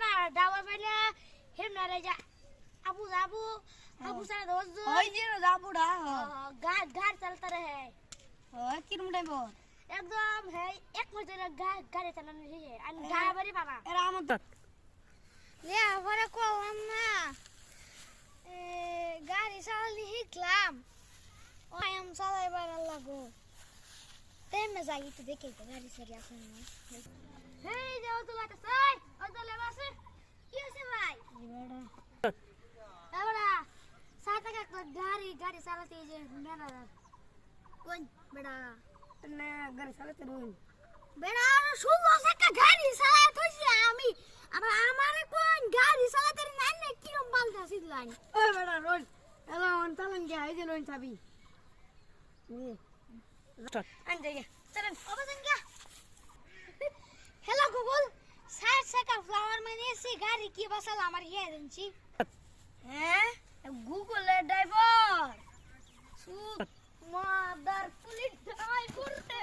बड़ा डावा पहले हम ना रह जा अबू अबू अबू सारा दोस्त ওই যে যাবুড়া गार गार चलता रहे হয় কিরম টাইপর एकदम है एक मजे ना गाड़ी चलाने रही है अन ड्राइवर ही बाबा এরা আমার ले हमारे को अम्मा गाड़ी चलानी हिकलाम और हम चलाए बार लगो ते में जागी तो देखे गाड़ी से क्या सुनना हे जाओ तो लाता सर और तो ले बस क्यों से भाई बड़ा बड़ा साथ का गाड़ी गाड़ी चलाती है मेरा कौन बड़ा না গাড়ি চালাতে রইন বেড়া শুনলো একটা গাড়ি চালায় থইছি আমি আবার আমারে কোন গাড়ি চালাতে নাই না কিরম বালটা সিদলান ওই বেটা রোল এলা অন চালান গে আই যে লইন চাবি আনতে গে চলেন অবজন গে হ্যালো গুগল 60 সেকেন্ড ফ্লাওয়ার মানে সে গাড়ি কি বসাল আমার ইয়ে দিনছি হ্যাঁ গুগলের ড্রাইভার সুত মাদার পুলিশ ড্রাইভার করতে